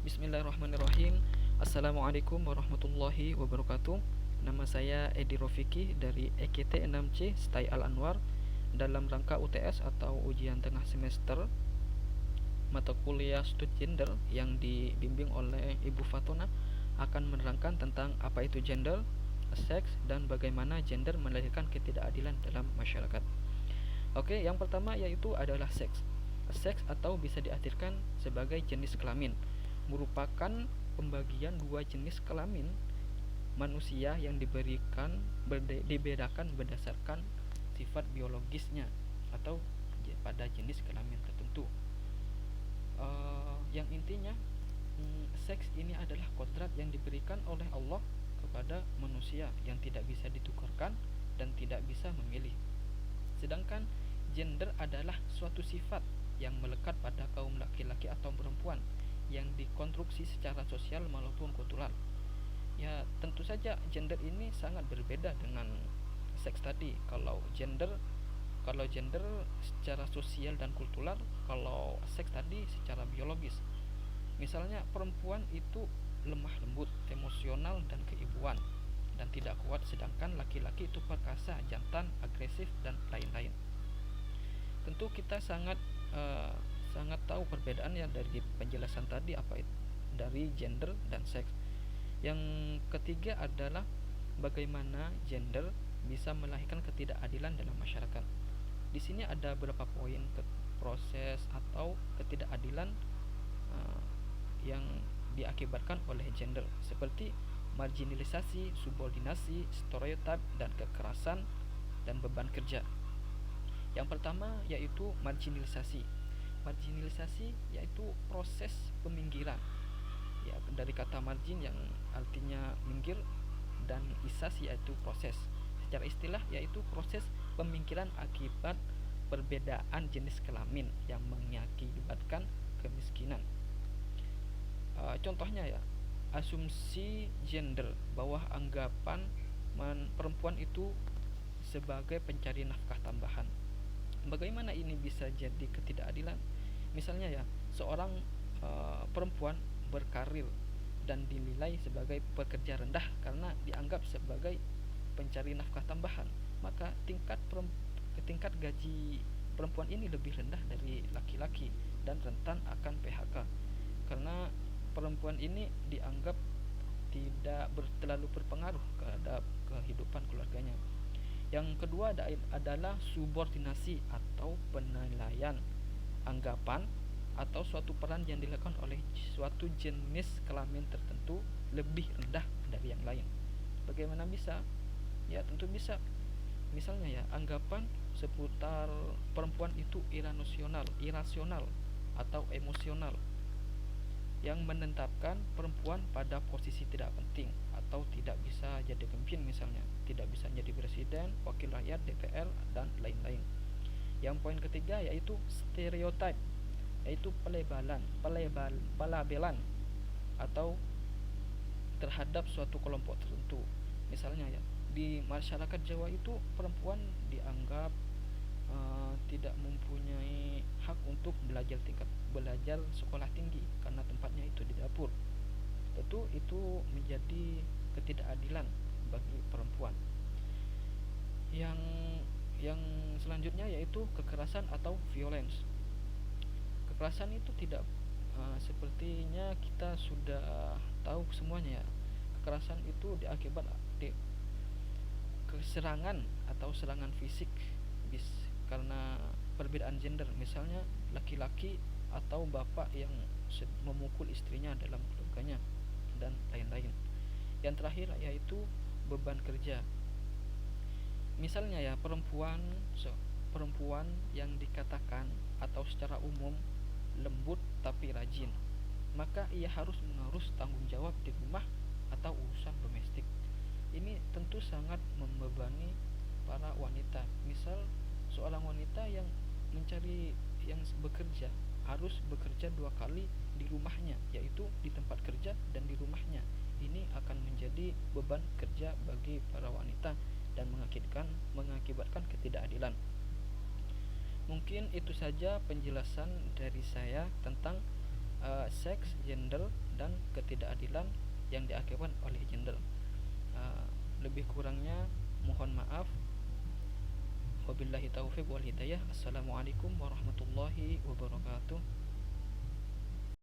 Bismillahirrahmanirrahim. Assalamualaikum warahmatullahi wabarakatuh. Nama saya Edi Rofiki dari EKT 6C Stai Al Anwar. Dalam rangka UTS atau ujian tengah semester mata kuliah studi gender yang dibimbing oleh Ibu Fatona akan menerangkan tentang apa itu gender, seks, dan bagaimana gender melahirkan ketidakadilan dalam masyarakat. Oke, yang pertama yaitu adalah seks. Seks atau bisa diartikan sebagai jenis kelamin, merupakan pembagian dua jenis kelamin manusia yang dibedakan berdasarkan sifat biologisnya atau pada jenis kelamin tertentu. Yang intinya, seks ini adalah kodrat yang diberikan oleh Allah kepada manusia yang tidak bisa ditukarkan dan tidak bisa memilih. Sedangkan gender adalah suatu sifat yang melekat pada kaum laki-laki atau perempuan yang dikonstruksi secara sosial maupun kultural. Ya, tentu saja gender ini sangat berbeda dengan seks tadi. Kalau gender secara sosial dan kultural, kalau seks tadi secara biologis. Misalnya perempuan itu lemah lembut, emosional dan keibuan dan tidak kuat, sedangkan laki-laki itu perkasa, jantan, agresif dan lain-lain. Tentu kita sangat tahu perbedaannya dari penjelasan tadi apa itu dari gender dan seks. Yang ketiga adalah bagaimana gender bisa melahirkan ketidakadilan dalam masyarakat. Di sini ada beberapa poin proses atau ketidakadilan yang diakibatkan oleh gender, seperti marginalisasi, subordinasi, stereotip, dan kekerasan dan beban kerja. Yang pertama yaitu marginalisasi. Marginalisasi yaitu proses peminggiran. Ya, dari kata margin yang artinya minggir dan isas yaitu proses. Secara istilah yaitu proses pemingkiran akibat perbedaan jenis kelamin yang mengakibatkan kemiskinan. Contohnya ya, asumsi gender bahwa anggapan perempuan itu sebagai pencari nafkah tambahan. Bagaimana ini bisa jadi ketidakadilan? Misalnya ya, seorang perempuan berkarir dan dinilai sebagai pekerja rendah karena dianggap sebagai pencari nafkah tambahan, maka tingkat gaji perempuan ini lebih rendah dari laki-laki dan rentan akan PHK karena perempuan ini dianggap tidak terlalu berpengaruh terhadap kehidupan keluarganya. Yang kedua adalah subordinasi atau penilaian anggapan atau suatu peran yang dilakukan oleh suatu jenis kelamin tertentu lebih rendah dari yang lain. Bagaimana bisa? Ya, tentu bisa. Misalnya ya, anggapan seputar perempuan itu irasional atau emosional yang menetapkan perempuan pada posisi tidak penting atau tidak bisa jadi pemimpin, misalnya tidak bisa jadi presiden, wakil rakyat, DPR, dan lain-lain. Yang poin ketiga yaitu stereotip, yaitu pelabelan atau terhadap suatu kelompok tertentu. Misalnya ya, di masyarakat Jawa itu perempuan dianggap tidak mempunyai hak untuk belajar sekolah tinggi karena tempatnya itu di dapur. Tentu itu menjadi ketidakadilan bagi perempuan. Yang yang selanjutnya yaitu kekerasan atau violence. Kekerasan itu tidak sepertinya kita sudah tahu semuanya ya. Kekerasan itu diakibat keserangan atau serangan fisik karena perbedaan gender, misalnya laki-laki atau bapak yang memukul istrinya dalam keluarganya dan lain-lain. Yang terakhir yaitu beban kerja. Misalnya ya, perempuan yang dikatakan atau secara umum lembut tapi rajin, maka ia harus mengurus tanggung jawab di rumah atau urusan domestik. Ini tentu sangat membebani para wanita. Misal seorang wanita yang bekerja harus bekerja 2 kali di rumahnya, yaitu di tempat kerja dan di rumahnya. Ini akan menjadi beban kerja bagi para wanita dan mengakibatkan ketidakadilan. Mungkin itu saja penjelasan dari saya tentang seks, gender, dan ketidakadilan yang diakibatkan oleh gender. Lebih kurangnya mohon maaf. Wabillahi taufiq wal hidayah. Assalamualaikum warahmatullahi wabarakatuh.